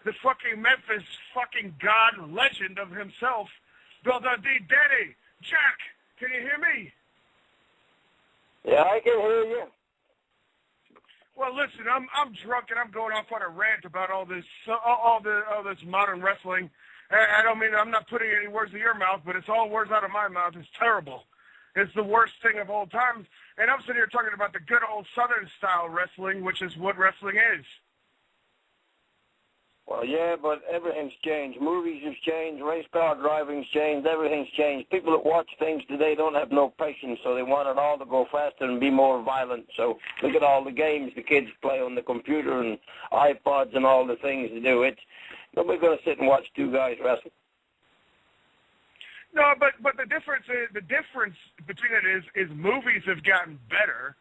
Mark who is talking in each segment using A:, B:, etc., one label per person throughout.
A: the fucking Memphis fucking god legend of himself, Bill Dundee. Danny, Jack, can you hear me?
B: Yeah, I can hear you.
A: Well, listen, I'm drunk and I'm going off on a rant about all this modern wrestling. I don't mean, I'm not putting any words in your mouth, but it's all words out of my mouth. It's terrible. It's the worst thing of all times. And I'm sitting here talking about the good old Southern style wrestling, which is what wrestling is.
B: Well, yeah, but everything's changed. Movies have changed. Race car driving's changed. Everything's changed. People that watch things today don't have no patience, so they want it all to go faster and be more violent. So look at all the games the kids play on the computer and iPods and all the things they do. Nobody's going to sit and watch two guys wrestle.
A: No, but the difference between it is movies have gotten better,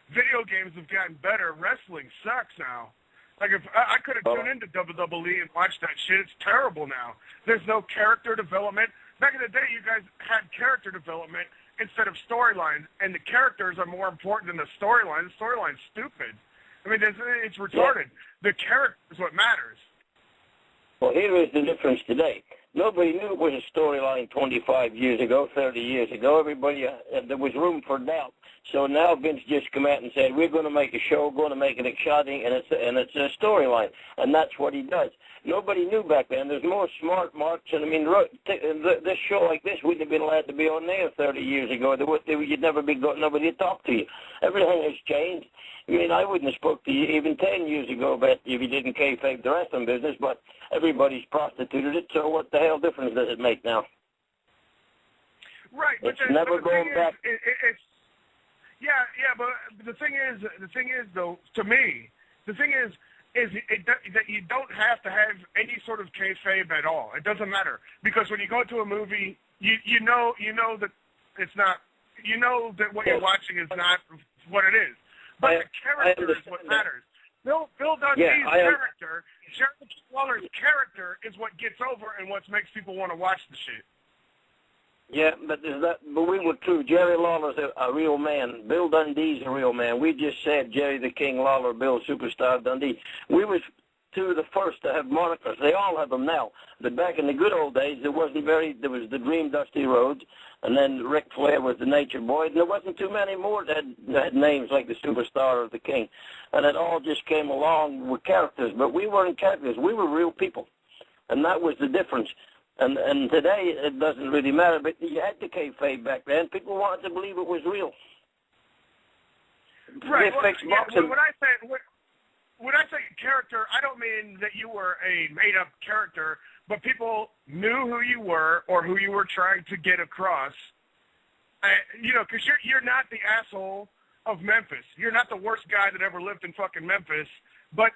A: video games have gotten better. Wrestling sucks now. Like, if I could have tuned into WWE and watched that shit, it's terrible now. There's no character development. Back in the day, you guys had character development instead of storylines, and the characters are more important than the storyline. The storyline's stupid. I mean, it's retarded. Yeah. The character is what matters.
B: Well, here is the difference today. Nobody knew it was a storyline 25 years ago, 30 years ago. Everybody, there was room for doubt. So now Vince just come out and said, we're going to make a show, going to make it exciting, and it's a storyline. And that's what he does. Nobody knew back then. There's more smart marks. And, I mean, this show like this wouldn't have been allowed to be on there 30 years ago. You'd never be going, nobody would talk to you. Everything has changed. I mean, I wouldn't have spoke to you even 10 years ago about if you didn't kayfabe the wrestling business, but everybody's prostituted it, so what the hell difference does it make now?
A: Right, but
B: it's never going back.
A: But the thing is, though, to me, the thing is that you don't have to have any sort of kayfabe at all. It doesn't matter, because when you go to a movie, you know that it's not, you know that what you're watching is not what it is. But the character is what matters. Bill Dundee's character, Jerry The King Lawler's character, is what gets over and what makes people want to watch the shit.
B: Yeah, but we were true. Jerry Lawler's a real man. Bill Dundee's a real man. We just said Jerry the King Lawler, Bill Superstar Dundee. We was two of the first to have monikers. They all have them now. But back in the good old days, there was the Dream Dusty Rhodes, and then Ric Flair was the Nature Boy, and there wasn't too many more that had names like the Superstar or the King. And it all just came along with characters. But we weren't characters. We were real people. And that was the difference. And today, it doesn't really matter. But you had to kayfabe back then. People wanted to believe it was real.
A: Right. Well, when I say character, I don't mean that you were a made-up character, but people knew who you were or who you were trying to get across. Because you're not the asshole of Memphis. You're not the worst guy that ever lived in fucking Memphis. But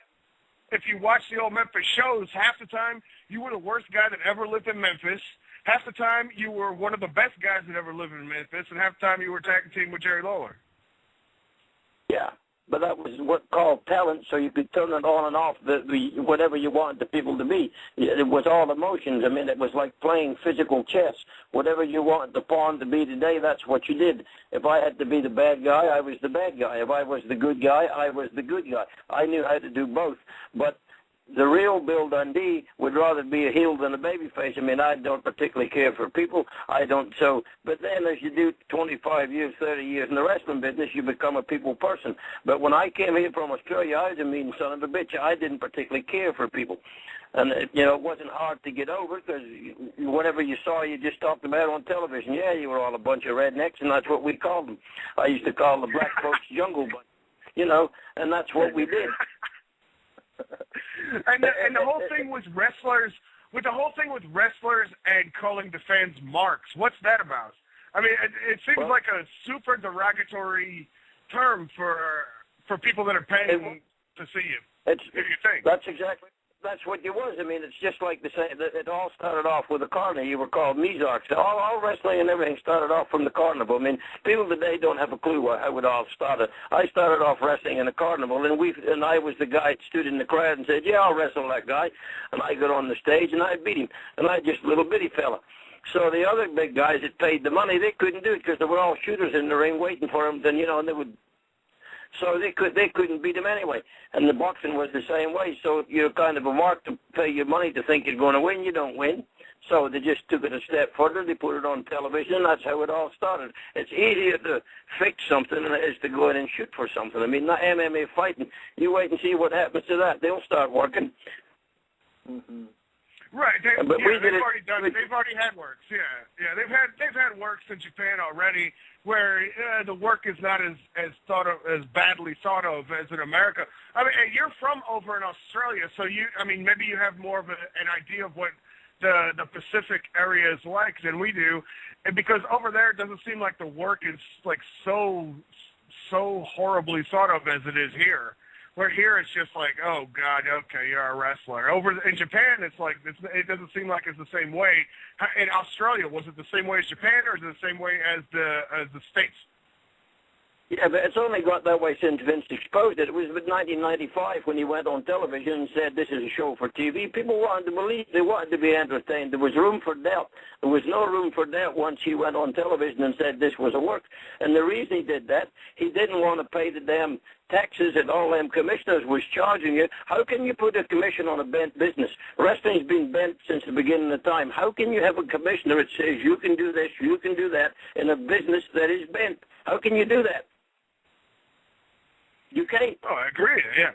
A: if you watch the old Memphis shows, half the time you were the worst guy that ever lived in Memphis. Half the time you were one of the best guys that ever lived in Memphis, and half the time you were tag team with Jerry Lawler.
B: Yeah. But that was what called talent, so you could turn it on and off whatever you wanted the people to be. It was all emotions. I mean, it was like playing physical chess. Whatever you wanted the pawn to be today, that's what you did. If I had to be the bad guy, I was the bad guy. If I was the good guy, I was the good guy. I knew how to do both. But the real Bill Dundee would rather be a heel than a babyface. I mean, I don't particularly care for people. I don't. But then as you do 25 years, 30 years in the wrestling business, you become a people person. But when I came here from Australia, I was a mean son of a bitch. I didn't particularly care for people. And, it wasn't hard to get over because whatever you saw, you just talked about on television. Yeah, you were all a bunch of rednecks, and that's what we called them. I used to call the black folks jungle bunch, and that's what we did.
A: And the whole thing with wrestlers, and calling the fans marks, what's that about? I mean, it seems like a super derogatory term for people that are paying to see you. If you think
B: that's what it was. I mean, it's just like the same. It all started off with a carnival. You were called Mizarks. All wrestling and everything started off from the carnival. I mean, people today don't have a clue how it all started. I started off wrestling in a carnival, and I was the guy that stood in the crowd and said, "Yeah, I'll wrestle that guy." And I got on the stage and I beat him, and I just a little bitty fella. So the other big guys that paid the money, they couldn't do it because there were all shooters in the ring waiting for them. Then and they would. So they couldn't beat him anyway. And the boxing was the same way. So you're kind of a mark to pay you money to think you're going to win. You don't win. So they just took it a step further. They put it on television, and that's how it all started. It's easier to fix something than it is to go in and shoot for something. I mean, not MMA fighting. You wait and see what happens to that. They'll start working.
A: Mm-hmm. Right. They've already had works. Yeah. They've had works in Japan already, where the work is not as badly thought of as in America. I mean, you're from over in Australia, so maybe you have more of an idea of what the Pacific area is like than we do, and because over there it doesn't seem like the work is like so horribly thought of as it is here. Where here it's just like, oh God, okay, you're a wrestler. Over in Japan, it's like it doesn't seem like it's the same way. In Australia, was it the same way as Japan, or is it the same way as the States?
B: Yeah, but it's only got that way since Vince exposed it. It was in 1995 when he went on television and said, this is a show for TV. People wanted to believe. They wanted to be entertained. There was room for doubt. There was no room for doubt once he went on television and said this was a work. And the reason he did that, he didn't want to pay the damn taxes that all them commissioners was charging you. How can you put a commission on a bent business? Wrestling's been bent since the beginning of time. How can you have a commissioner that says you can do this, you can do that in a business that is bent? How can you do that? You can't.
A: Oh, I agree. Yeah,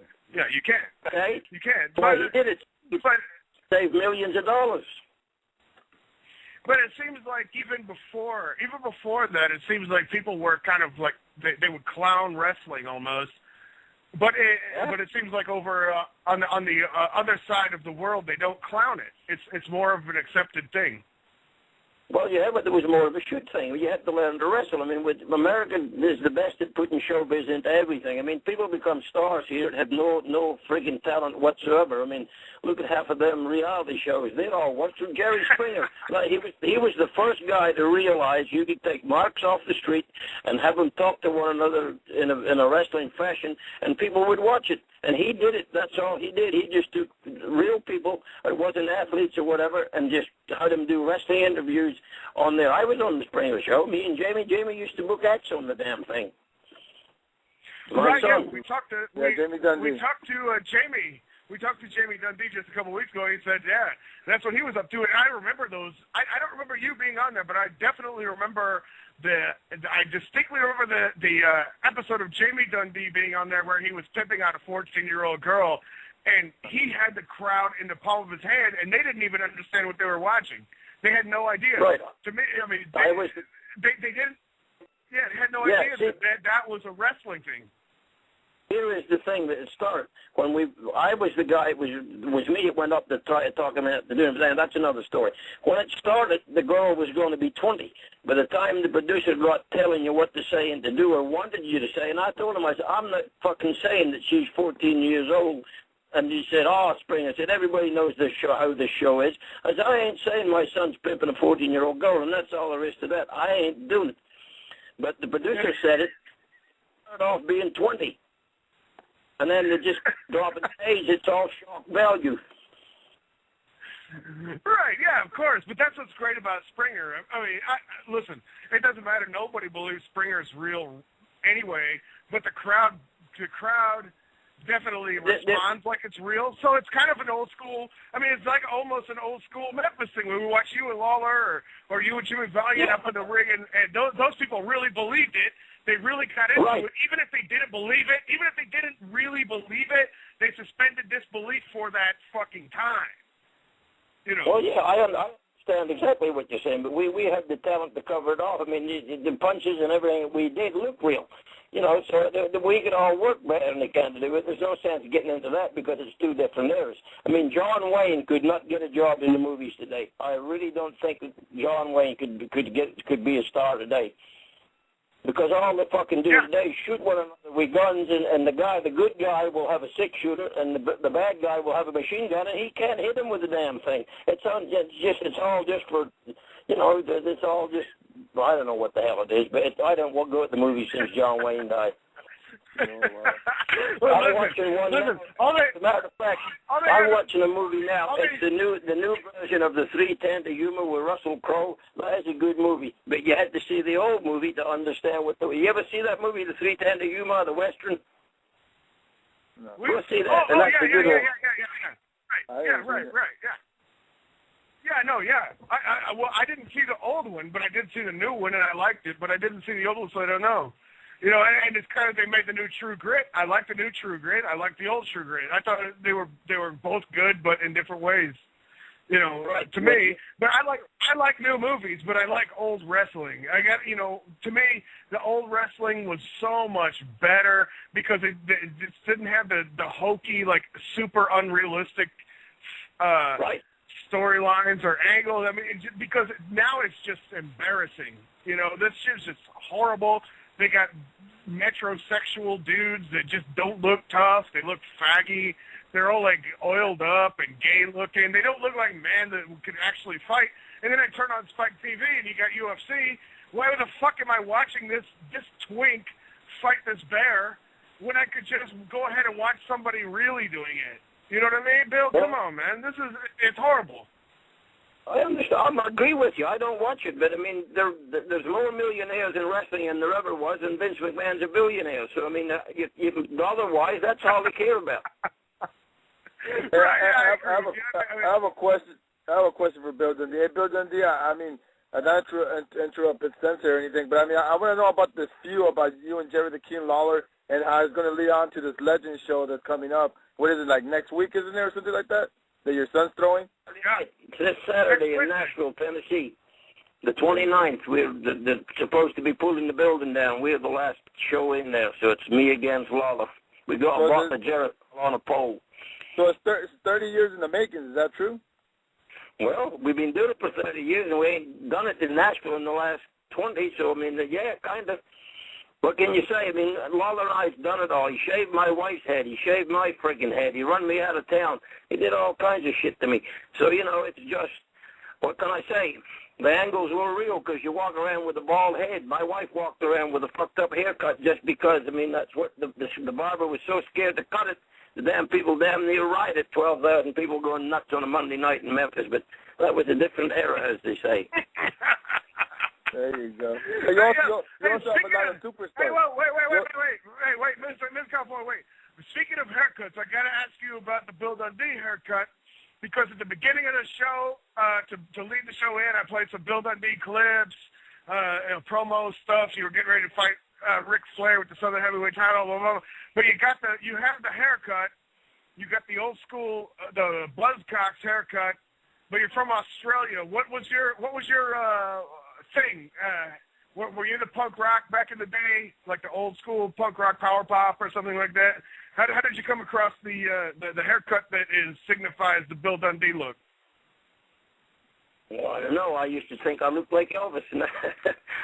A: you can't.
B: Okay?
A: You can't.
B: Well, he did it. He saved millions of dollars.
A: But it seems like even before that, it seems like people were kind of like they would clown wrestling almost. But it seems like over on the other side of the world, they don't clown it. It's more of an accepted thing.
B: Well, yeah, but there was more of a shoot thing. You had to learn to wrestle. I mean, America is the best at putting showbiz into everything. I mean, people become stars here that have no friggin' talent whatsoever. I mean, look at half of them reality shows. They all worked with Jerry Springer. Like, he was the first guy to realize you could take marks off the street and have them talk to one another in a wrestling fashion, and people would watch it. And he did it. That's all he did. He just took real people, it wasn't athletes or whatever, and just had them do wrestling interviews on there. I was on the Springer Show. Me and Jamie used to book acts on the damn thing.
A: Right, yeah, we talked to
C: Jamie Dundee.
A: We talked to Jamie. We talked to Jamie Dundee just a couple of weeks ago. He said, yeah, that's what he was up to. And I remember those. I don't remember you being on there, but I definitely remember I distinctly remember the episode of Jamie Dundee being on there where he was pimping out a 14-year-old girl, and he had the crowd in the palm of his hand, and they didn't even understand what they were watching. They had no idea.
B: Right.
A: To me, I mean, they didn't. Yeah, they had no idea that was a wrestling thing.
B: Here is the thing that it started. I was the guy, it was me that went up to try to talk him into doing it. That's another story. When it started, the girl was going to be 20. By the time the producer got telling you what to say and to do or wanted you to say, and I told him, I said, I'm not fucking saying that she's 14 years old. And he said, oh, Springer. I said, everybody knows this show, how this show is. I said, I ain't saying my son's pimping a 14-year-old girl, and that's all there is to that. I ain't doing it. But the producer said it started off being 20. And then they just drop it in age. It's all shock value.
A: Right, yeah, of course. But that's what's great about Springer. I mean, listen, it doesn't matter. Nobody believes Springer's real anyway, but the crowd definitely responds like it's real. So it's kind of an old school. I mean, it's like almost an old school Memphis thing when we watch you and Lawler or you and Jimmy Valiant up in the ring, and those people really believed it. They really got into it. Even if they didn't believe it, even if they didn't really believe it, they suspended disbelief for that fucking time. You know. Well,
B: yeah, I understand exactly what you're saying, but we had the talent to cover it off. I mean, the punches and everything we did looked real. You know, so we could all work better than they can to do it. There's no sense getting into that because it's two different eras. I mean, John Wayne could not get a job in the movies today. I really don't think that John Wayne could be a star today. Because all they fucking do today is shoot one another with guns, and the good guy will have a six-shooter, and the bad guy will have a machine gun, and he can't hit him with the damn thing. It's all just for, you know, it's all just, I don't know what the hell it is, but I don't want to go at the movie since John Wayne died. I'm watching one now. As a matter of fact, I'm watching a movie now. It's the new version of the 310 to Humor with Russell Crowe. That's a good movie, but you had to see the old movie to understand what the. You ever see that movie, the 310 to Humor, the Western?
A: No.
B: We'll see that. And that's a good one.
A: Yeah. Right. Yeah, right, yeah. Yeah, no, yeah. Well, I didn't see the old one, but I did see the new one, and I liked it, but I didn't see the old one, so I don't know. You know, and it's kind of, they made the new True Grit. I like the new True Grit. I like the old True Grit. I thought they were both good, but in different ways. You know, to me. But I like new movies, but I like old wrestling. To me, the old wrestling was so much better because it just didn't have the hokey, like, super unrealistic storylines or angles. I mean, because now it's just embarrassing. You know, this shit's just horrible. They got metrosexual dudes that just don't look tough. They look faggy. They're all, like, oiled up and gay-looking. They don't look like men that can actually fight. And then I turn on Spike TV, and you got UFC. Why the fuck am I watching this twink fight this bear when I could just go ahead and watch somebody really doing it? You know what I mean, Bill? Come on, man. It's horrible.
B: I understand. I agree with you. I don't watch it, but I mean, there's more millionaires in wrestling than there ever was, and Vince McMahon's a billionaire. So I mean, otherwise, that's all they care about.
C: I have a question. I have a question for Bill Dundee. Hey, Bill Dundee. I mean, I don't interrupt his sense or anything, but I mean, I want to know about this feud about you and Jerry the King Lawler, and how it's going to lead on to this Legend show that's coming up. What is it, like next week, isn't there, or something like that your son's throwing?
B: It's this Saturday in Nashville, Tennessee, the 29th. We're supposed to be pulling the building down. We're the last show in there, so it's me against Lawler. We brought the Jarrett on a pole.
C: So it's 30 years in the making. Is that true?
B: Well, we've been doing it for 30 years, and we ain't done it in Nashville in the last 20. So, I mean, yeah, kind of. What can you say? I mean, Lawler and I's done it all. He shaved my wife's head. He shaved my freaking head. He run me out of town. He did all kinds of shit to me. So, you know, it's just, what can I say? The angles were real because you walk around with a bald head. My wife walked around with a fucked up haircut just because, I mean, that's what the barber was so scared to cut it. The damn people damn near rioted. 12,000 people going nuts on a Monday night in Memphis. But that was a different era, as they say.
C: There you go. Hey, you also have a lot of superstars.
A: Hey, wait, Mr. California, wait. Speaking of haircuts, I got to ask you about the Bill Dundee haircut, because at the beginning of the show, to lead the show in, I played some Bill Dundee clips, promo stuff. You were getting ready to fight Ric Flair with the Southern Heavyweight title, blah, blah, blah. But you have the haircut. You got the old school, the Buzzcocks haircut, but you're from Australia. What was your thing? Were you into punk rock back in the day, like the old school punk rock power pop or something like that? How did you come across the haircut that signifies the Bill Dundee look?
B: Well, I don't know. I used to think I looked like Elvis. And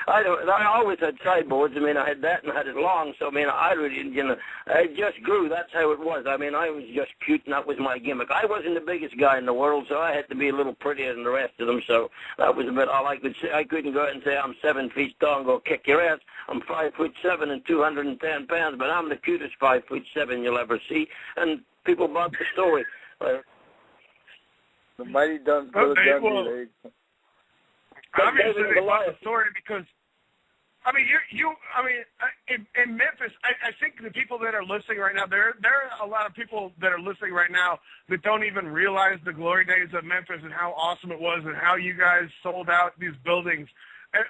B: I always had sideboards. I mean, I had that and I had it long. So, I mean, I really, it just grew. That's how it was. I mean, I was just cute, and that was my gimmick. I wasn't the biggest guy in the world, so I had to be a little prettier than the rest of them. So that was about all I could say. I couldn't go out and say I'm 7 feet tall and go kick your ass. I'm 5'7" and 210 pounds, but I'm the cutest 5'7" you'll ever see. And people bought the story.
C: The mighty Dundee. Obviously,
A: they bought the story because, I mean, in Memphis, I think the people that are listening right now, there are a lot of people that are listening right now that don't even realize the glory days of Memphis and how awesome it was and how you guys sold out these buildings,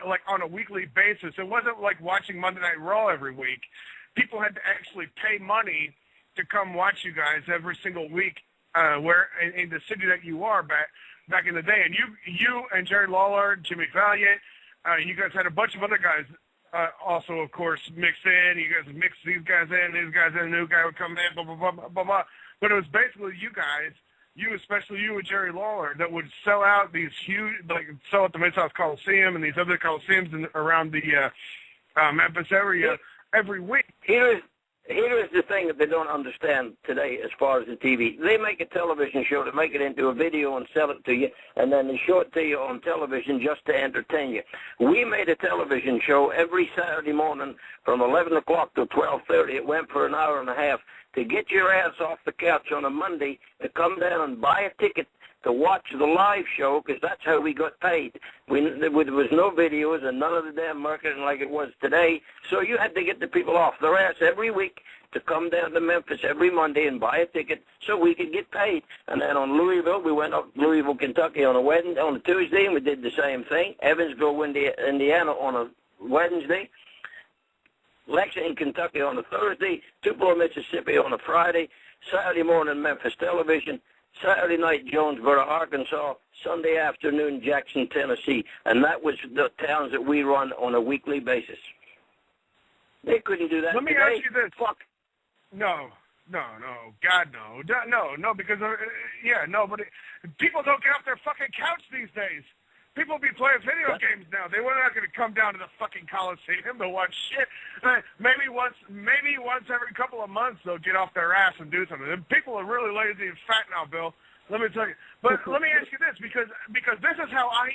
A: like, on a weekly basis. It wasn't like watching Monday Night Raw every week. People had to actually pay money to come watch you guys every single week. Where in the city that you are back in the day, and you and Jerry Lawler, Jimmy Valiant, you guys had a bunch of other guys also, of course, mixed in. You guys mixed these guys in, a new guy would come in, blah, blah, blah, blah, blah, blah. But it was basically you guys, especially you and Jerry Lawler, that would sell out these huge, like sell out the Mid-South Coliseum and these other Coliseums around the Memphis area every week.
B: Here is the thing that they don't understand today as far as the TV. They make a television show to make it into a video and sell it to you, and then they show it to you on television just to entertain you. We made a television show every Saturday morning from 11 o'clock to 12:30. It went for an hour and a half to get your ass off the couch on a Monday to come down and buy a ticket to watch the live show because that's how we got paid. There was no videos and none of the damn marketing like it was today. So you had to get the people off their ass every week to come down to Memphis every Monday and buy a ticket so we could get paid. And then on Louisville, we went up to Louisville, Kentucky on a Tuesday, and we did the same thing. Evansville, Indiana on a Wednesday. Lexington, Kentucky on a Thursday. Tupelo, Mississippi on a Friday. Saturday morning, Memphis Television. Saturday night, Jonesboro, Arkansas. Sunday afternoon, Jackson, Tennessee. And that was the towns that we run on a weekly basis. They couldn't do that.
A: Let me
B: today.
A: ask you this.
B: Fuck.
A: No, God, no, because, but people don't get off their fucking couch these days. People be playing video games now. They were not going to come down to the fucking Coliseum to watch shit. Maybe once every couple of months they'll get off their ass and do something. And people are really lazy and fat now, Bill. Let me tell you. But let me ask you this, because this is how I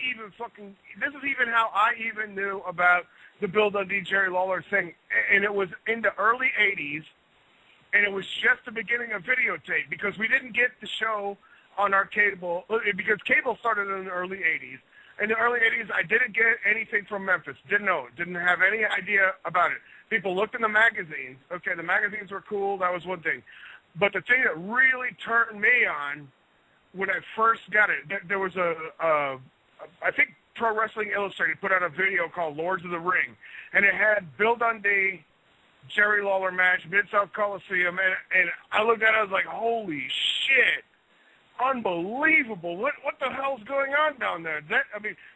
A: even knew about the Bill Dundee Jerry Lawler thing, and it was in the early '80s. And it was just the beginning of videotape because we didn't get the show on our cable because cable started in the early 80s. In the early 80s, I didn't get anything from Memphis. Didn't know it. Didn't have any idea about it. People looked in the magazines. Okay, the magazines were cool. That was one thing. But the thing that really turned me on when I first got it, there was I think Pro Wrestling Illustrated put out a video called Lords of the Ring. And it had Bill Dundee, Jerry Lawler match, Mid-South Coliseum, and I looked at it, I was like, holy shit, unbelievable, what the hell's going on down there?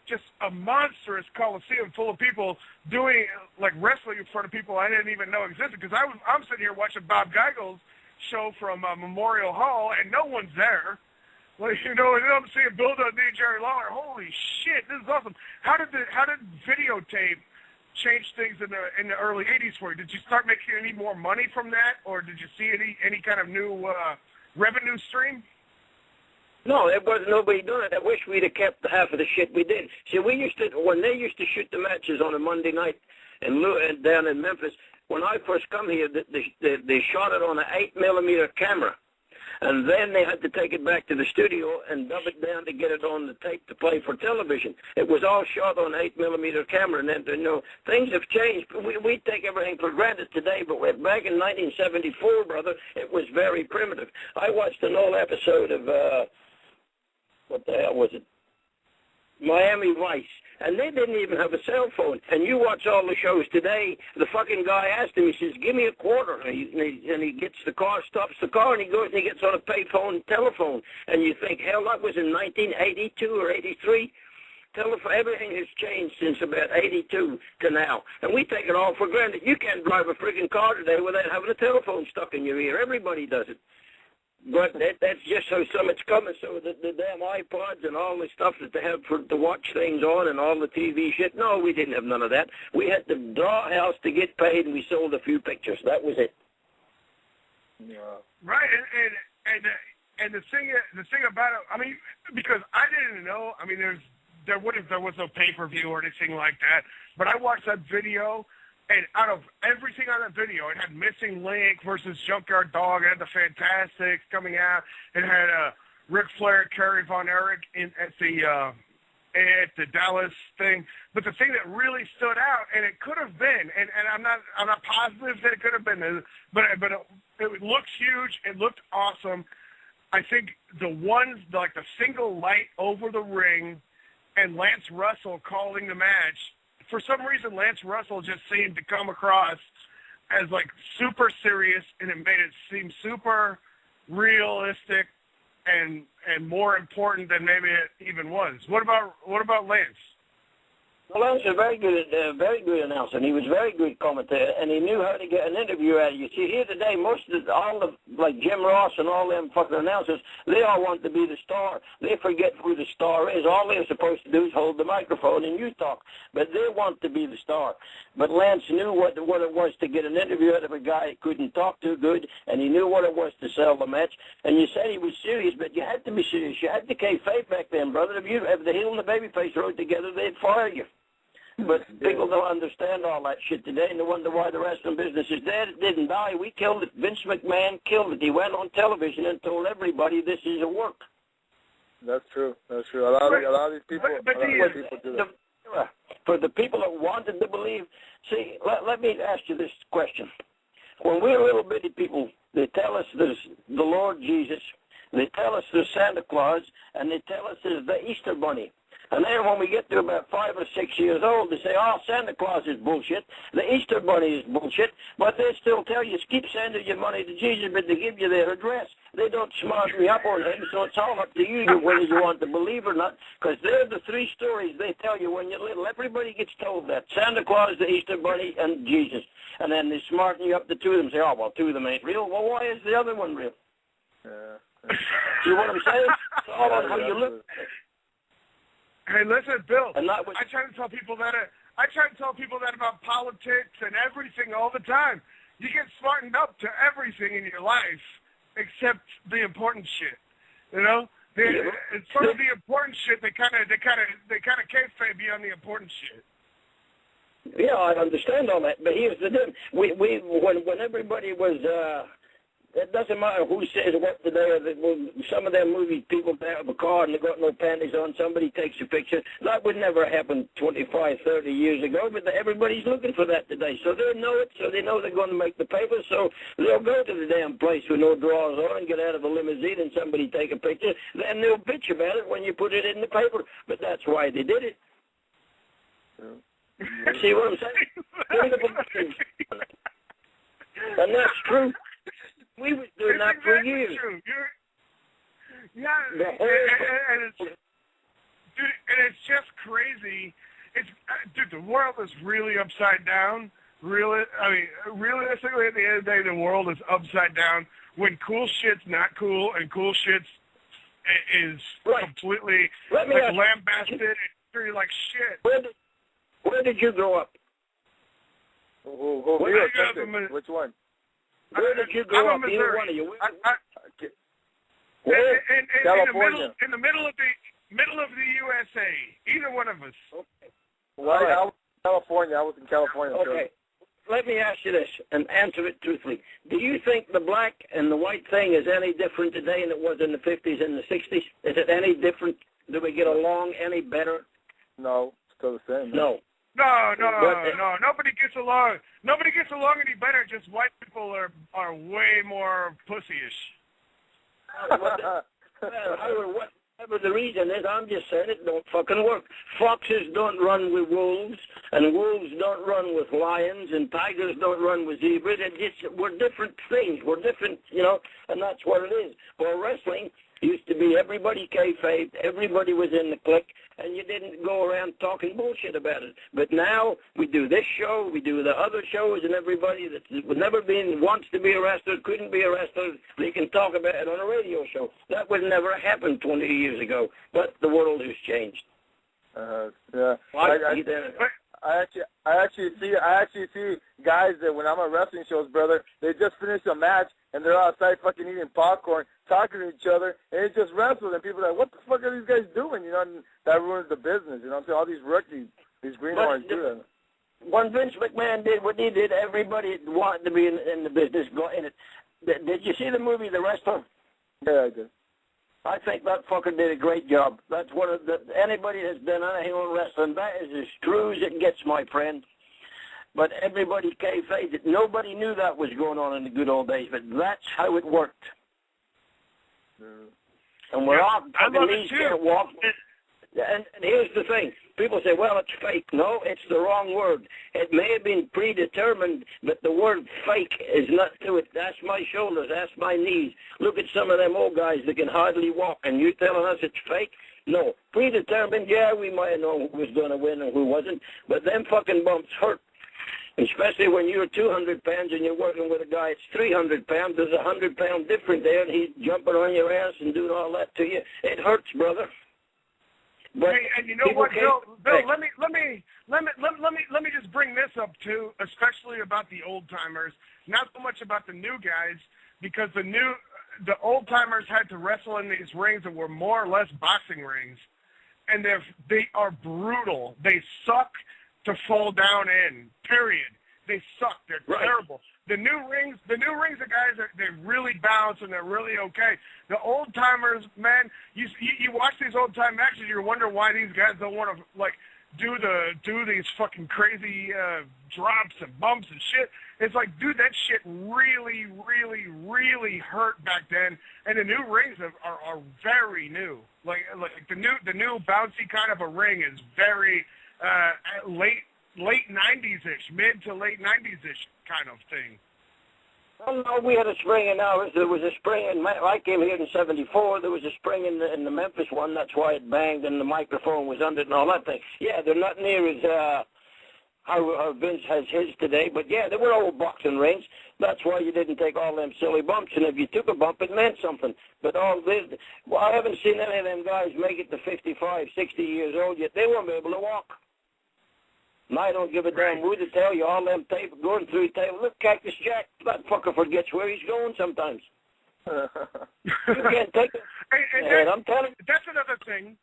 A: Just a monstrous Coliseum full of people doing, like, wrestling in front of people I didn't even know existed, because I'm sitting here watching Bob Geigel's show from Memorial Hall, and no one's there. Like, and I'm seeing Bill Dundee, Jerry Lawler, holy shit, this is awesome. How did videotape change things in the early 80s for you? Did you start making any more money from that, or did you see any kind of new revenue stream?
B: No, there wasn't nobody doing it. I wish we'd have kept half of the shit we did. See, when they used to shoot the matches on a Monday night and down in Memphis, when I first come here, they shot it on an 8mm camera. And then they had to take it back to the studio and dub it down to get it on the tape to play for television. It was all shot on 8mm camera, and then, things have changed. We take everything for granted today, but back in 1974, brother, it was very primitive. I watched an old episode of, what the hell was it? Miami Vice, and they didn't even have a cell phone. And you watch all the shows today, the fucking guy asked him, he says, give me a quarter. And he gets the car, stops the car, and he goes and he gets on a payphone telephone. And you think, hell, that was in 1982 or 83. Everything has changed since about 82 to now. And we take it all for granted. You can't drive a freaking car today without having a telephone stuck in your ear. Everybody does it. But that's just how some it's coming. So the damn iPods and all the stuff that they have to watch things on and all the TV shit, no, we didn't have none of that. We had to draw a house to get paid, and we sold a few pictures. That was it.
A: Yeah. Right, and the thing about it, because I didn't know, there was no pay-per-view or anything like that, but I watched that video. And out of everything on that video, it had Missing Link versus Junkyard Dog. It had the Fantastics coming out. It had Ric Flair, Kerry Von Erich at the Dallas thing. But the thing that really stood out, and it could have been, and I'm not positive that it could have been, but it looks huge. It looked awesome. I think the single light over the ring, and Lance Russell calling the match. For some reason, Lance Russell just seemed to come across as super serious, and it made it seem super realistic and more important than maybe it even was. What about Lance?
B: Well, Lance was very good announcer, and he was very good commentator, and he knew how to get an interview out of you. See, here today, like Jim Ross and all them fucking announcers, they all want to be the star. They forget who the star is. All they're supposed to do is hold the microphone and you talk, but they want to be the star. But Lance knew what it was to get an interview out of a guy he couldn't talk too good, and he knew what it was to sell the match. And you said he was serious, but you had to be serious. You had to kayfabe back then, brother. If the heel and the babyface rode together, they'd fire you. But people don't understand all that shit today, and they wonder why the wrestling business is dead. It didn't die. We killed it. Vince McMahon killed it. He went on television and told everybody this is a work.
C: That's true. That's true. A lot of these people.
B: People do that. For the people that wanted to believe, see, let me ask you this question. When we're little bitty people, they tell us there's the Lord Jesus, they tell us there's Santa Claus, and they tell us there's the Easter Bunny. And then when we get to about 5 or 6 years old, they say, oh, Santa Claus is bullshit, the Easter Bunny is bullshit, but they still tell you, keep sending your money to Jesus, but they give you their address. They don't smart me up on him, so it's all up to you whether you want to believe or not, because they're the 3 stories they tell you when you're little. Everybody gets told that. Santa Claus, the Easter Bunny, and Jesus. And then they smarten you up to 2 of them and say, oh, well, 2 of them ain't real. Well, why is the other one real? See what I'm saying? It's all on how you look at it.
A: Hey, listen, Bill.
B: I
A: try to tell people that. I try to tell people that about politics and everything all the time. You get smartened up to everything in your life except the important shit. You know, it's sort of the important shit. They kind of kayfabe you on the important shit.
B: Yeah, I understand all that, but here's the difference. When everybody was. It doesn't matter who says what today. Some of them movie people out of a car and they got no panties on. Somebody takes a picture. That would never happen 25, 30 years ago, but everybody's looking for that today. So they know it, so they know they're going to make the paper, so they'll go to the damn place with no drawers on and get out of a limousine and somebody take a picture. Then they'll bitch about it when you put it in the paper, but that's why they did it. See what I'm saying? And that's true. We was doing that for years.
A: Yeah, and it's just crazy. Dude, the world is really upside down. Really, realistically, at the end of the day, the world is upside down. When cool shit's not cool, and cool shit's is completely lambasted and treated like shit.
B: Where did you grow up?
C: Which one?
B: Where did you grow up? Either one of you.
A: In the middle of the USA. Either one of us.
B: Okay.
C: Well, I was in California. I was in California.
B: Okay. Let me ask you this, and answer it truthfully. Do you think the black and the white thing is any different today than it was in the 50s and the 60s? Is it any different? Do we get along any better?
C: No, still the same.
B: No.
A: No. Nobody gets along. Nobody gets along any better. Just white people are way more pussyish.
B: Whatever the reason is, I'm just saying it don't fucking work. Foxes don't run with wolves, and wolves don't run with lions, and tigers don't run with zebras. We're different things. We're different, and that's what it is. Well, wrestling used to be everybody kayfabed, everybody was in the clique, and you didn't go around talking bullshit about it. But now we do this show, we do the other shows, and everybody that never wants to be a wrestler, couldn't be a wrestler, they can talk about it on a radio show. That would never happen 20 years ago, but the world has changed.
C: Yeah. I actually see guys that when I'm at wrestling shows, brother, they just finished a match and they're outside fucking eating popcorn, talking to each other, and it's just wrestling, and people are like, what the fuck are these guys doing? And that ruins the business. I'm saying all these rookies, these greenhorns do that.
B: When Vince McMahon did what he did, everybody wanted to be in the business. Go in it. Did you see the movie The Wrestler?
C: Yeah, I did.
B: I think that fucker did a great job. That's anybody that's done anything on wrestling, that is as true as it gets, my friend. But everybody kayfabed it. Nobody knew that was going on in the good old days, but that's how it worked. And we're all fucking knees can't walk. And here's the thing. People say, well, it's fake. No, it's the wrong word. It may have been predetermined, but the word fake is not to it. That's my shoulders. That's my knees. Look at some of them old guys that can hardly walk, and you telling us it's fake? No. Predetermined, yeah, we might have known who was going to win and who wasn't, but them fucking bumps hurt. Especially when you're 200 pounds and you're working with a guy that's 300 pounds. There's 100-pound difference there, and he's jumping on your ass and doing all that to you. It hurts, brother. But
A: hey, and you know what, Bill? Let me just bring this up too, especially about the old timers. Not so much about the new guys, because the old timers had to wrestle in these rings that were more or less boxing rings, and they are brutal. They suck to fall down in. Period. They suck. They're terrible. The new rings, the guys, they really bounce and they're really okay. The old timers, man, you watch these old time matches, you wonder why these guys don't want to like do these fucking crazy drops and bumps and shit. It's like, dude, that shit really, really, really hurt back then. And the new rings are very new. Like the new bouncy kind of a ring is very late 90s-ish, mid to late 90s-ish kind of thing.
B: Well, no, we had a spring in ours. There was a spring in, I came here in '74. There was a spring in the Memphis one. That's why it banged and the microphone was under it and all that thing. Yeah, they're not near as how Vince has his today. But, yeah, they were old boxing rings. That's why you didn't take all them silly bumps. And if you took a bump, it meant something. But all this, well, I haven't seen any of them guys make it to 55, 60 years old yet. They won't be able to walk. And I don't give a damn who to tell you, all them tape going through tape. Look, Cactus Jack, that fucker forgets where he's going sometimes. You can't take it.
A: And
B: I'm telling you.
A: That's another thing.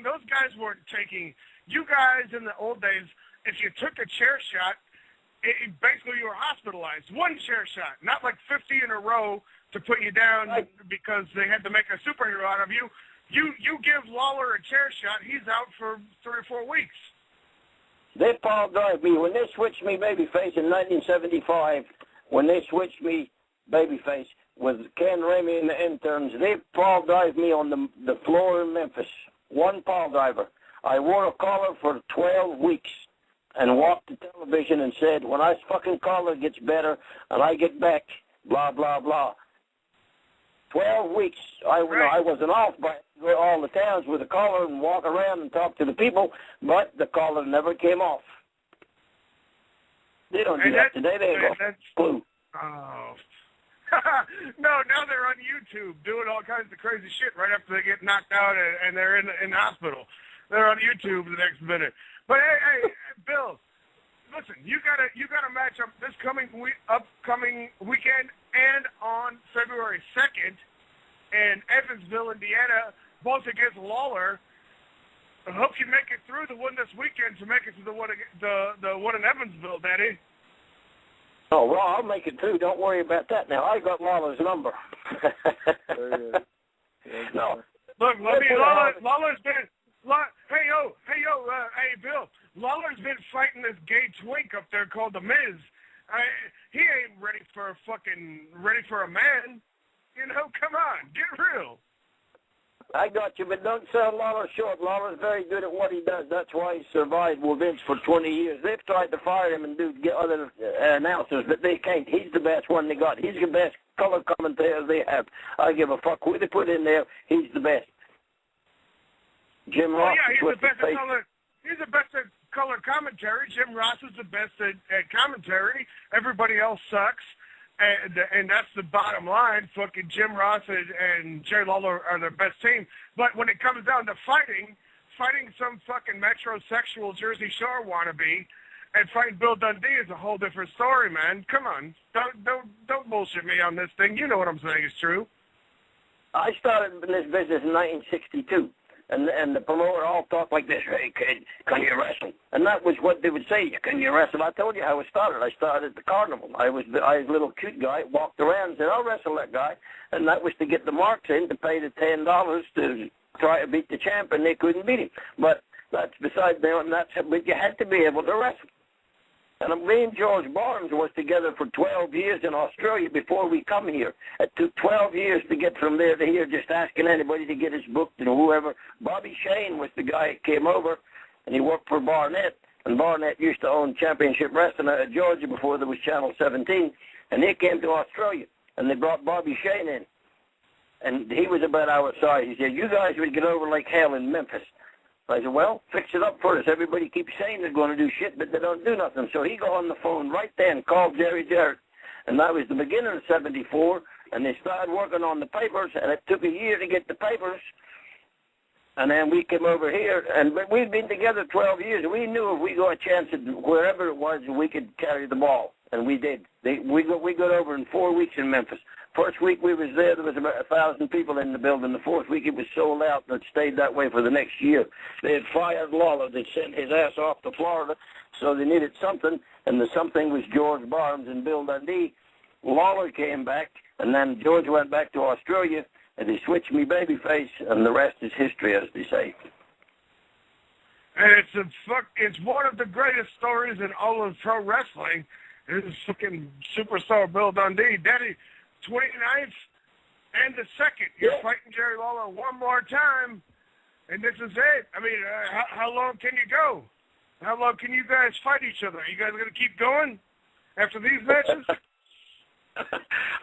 A: Those guys weren't taking, you guys in the old days, if you took a chair shot, basically you were hospitalized. One chair shot, not like 50 in a row to put you down because they had to make a superhero out of you. You give Lawler a chair shot, he's out for 3 or 4 weeks.
B: They Paul drive me. When they switched me babyface in 1975, when they switched me babyface with Ken Ramey and the interns, they Paul drive me on the floor in Memphis. One Paul driver. I wore a collar for 12 weeks and walked to television and said, when I fucking collar gets better and I get back, blah, blah, blah. 12 weeks. I wasn't off by all the towns with a collar and walk around and talk to the people, but the collar never came off. They don't do that today. They have a clue.
A: Oh. No, now they're on YouTube doing all kinds of crazy shit right after they get knocked out and they're in the hospital. They're on YouTube the next minute. But hey, Bill, listen, you got a match up this upcoming weekend and on February 2nd in Evansville, Indiana, both against Lawler. I hope you make it through the one this weekend to make it to the one in Evansville, Daddy.
B: Oh, well, I'll make it through. Don't worry about that. Now, I got Lawler's number. No.
A: Look, Lawler's been... Hey, Bill, Lawler's been fighting this gay twink up there called The Miz. He ain't ready for a man. You know, come on, get real.
B: I got you, but don't sell Lawler short. Lawler's very good at what he does. That's why he survived with Vince for 20 years. They've tried to fire him and get other announcers, but they can't. He's the best one they got. He's the best color commentator they have. I give a fuck who they put in there. He's the best. Jim Ross.
A: He's the best at color. He's the best at color commentary. Jim Ross is the best at commentary. Everybody else sucks. And that's the bottom line. Fucking Jim Ross and Jerry Lawler are their best team. But when it comes down to fighting some fucking metrosexual Jersey Shore wannabe and fighting Bill Dundee is a whole different story, man. Come on. Don't bullshit me on this thing. You know what I'm saying is true. I
B: started in this business in 1962. And the promoter all talked like this, hey, kid, can you wrestle? And that was what they would say, can you wrestle? I told you how it started. I started at the Carnival. I was a little cute guy, walked around and said, I'll wrestle that guy. And that was to get the marks in, to pay the $10 to try to beat the champ, and they couldn't beat him. But that's beside the point, but you had to be able to wrestle. And me and George Barnes was together for 12 years in Australia before we come here. It took 12 years to get from there to here, just asking anybody to get us booked and whoever. Bobby Shane was the guy who came over, and he worked for Barnett. And Barnett used to own Championship Wrestling out of Georgia before there was Channel 17. And they came to Australia, and they brought Bobby Shane in. And he was about our size. He said, you guys would get over like hell in Memphis. I said, well, fix it up for us. Everybody keeps saying they're going to do shit, but they don't do nothing. So he got on the phone right then, called Jerry Jarrett. And that was the beginning of '74, and they started working on the papers, and it took a year to get the papers. And then we came over here, but we'd been together 12 years. We knew if we got a chance at wherever it was, we could carry the ball, and we did. We got over in 4 weeks in Memphis. First week we was there was about 1,000 people in the building. The fourth week it was sold out, and it stayed that way for the next year. They had fired Lawler. They sent his ass off to Florida, so they needed something, and the something was George Barnes and Bill Dundee. Lawler came back, and then George went back to Australia, and he switched me babyface, and the rest is history, as they say.
A: And it's one of the greatest stories in all of pro wrestling. Is fucking superstar Bill Dundee, Daddy, 29th and the 2nd. You're fighting Jerry Lawler one more time, and this is it. I mean, how long can you go? How long can you guys fight each other? Are you guys going to keep going after these matches?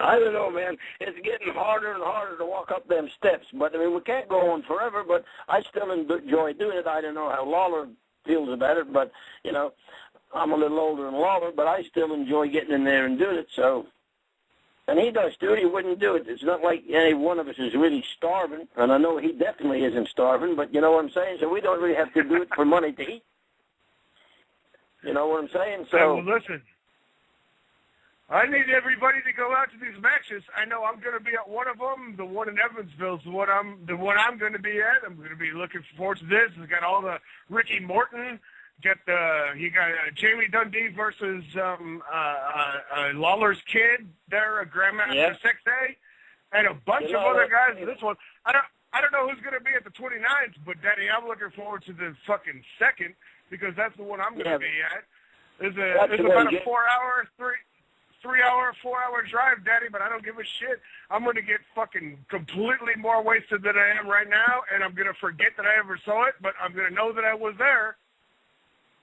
B: I don't know, man. It's getting harder and harder to walk up them steps. But, I mean, we can't go on forever, but I still enjoy doing it. I don't know how Lawler feels about it, but, you know, I'm a little older than Lawler, but I still enjoy getting in there and doing it, so. And he does too. He wouldn't do it. It's not like any one of us is really starving, and I know he definitely isn't starving, but you know what I'm saying? So we don't really have to do it for money to eat. You know what I'm saying? So,
A: well, listen, I need everybody to go out to these matches. I know I'm going to be at one of them. The one in Evansville is the one I'm going to be at. I'm going to be looking forward to this. It's got all the Ricky Morton. You got Jamie Dundee versus Lawler's kid there, Grandmaster 6A, and a bunch of other guys in this one. I don't know who's going to be at the 29th, but Daddy, I'm looking forward to the fucking 2nd because that's the one I'm going to be at. It's about a 4-hour drive, Daddy, but I don't give a shit. I'm going to get fucking completely more wasted than I am right now, and I'm going to forget that I ever saw it, but I'm going to know that I was there.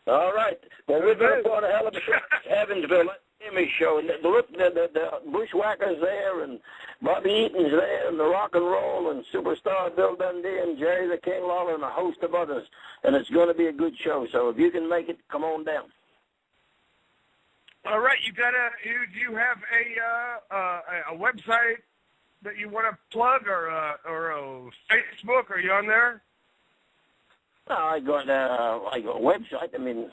B: All right. Well, we're going to put a hell of a show. Evansville, Jimmy show. The Bushwhackers there, and Bobby Eaton's there, and the Rock and Roll, and Superstar Bill Dundee, and Jerry the King Lawler, and a host of others. And it's going to be a good show. So if you can make it, come on down.
A: All right. Do you have a website that you want to plug, or a Facebook? Are you on there?
B: No, I got a website. I mean,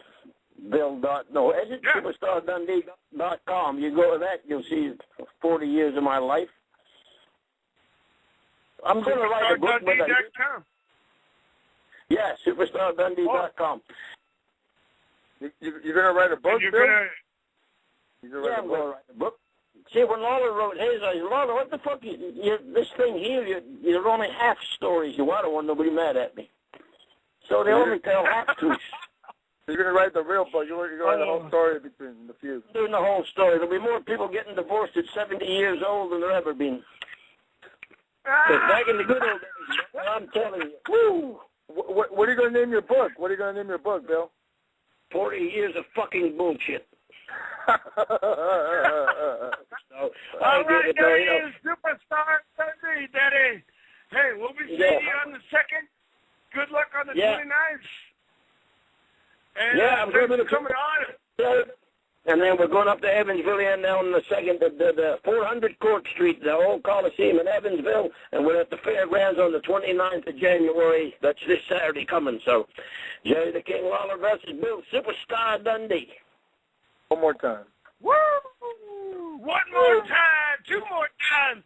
B: SuperStarDundee.com. You go to that, you'll see 40 years of my life. I'm going to write a book. Yeah, SuperStarDundee.com.
C: You're going to write a book,
B: I'm going to write a book. See, when Lawler wrote his, I said, Lawler, what the fuck? This thing here, you're only half stories. I don't want nobody mad at me. So they only tell half truths.
C: You're going to write the real book. You're going to write the whole story between the few.
B: Doing the whole story. There'll be more people getting divorced at 70 years old than there ever been. Because back in the good old days, I'm telling you. Woo!
C: What are you going to name your book? What are you going to name your book, Bill?
B: 40 years of fucking bullshit.
A: All right, Daddy, Superstar Dundee, Daddy. Hey, we'll be seeing you on the 2nd. Good luck on the 29th. And
B: I'm going to be
A: coming on.
B: And then we're going up to Evansville and down on the 2nd, the 400 Court Street, the old Coliseum in Evansville, and we're at the Fairgrounds on the 29th of January. That's this Saturday coming. So, Jerry the King Lawler versus Bill Superstar Dundee.
C: One more time.
A: Woo! One more time. Two more times.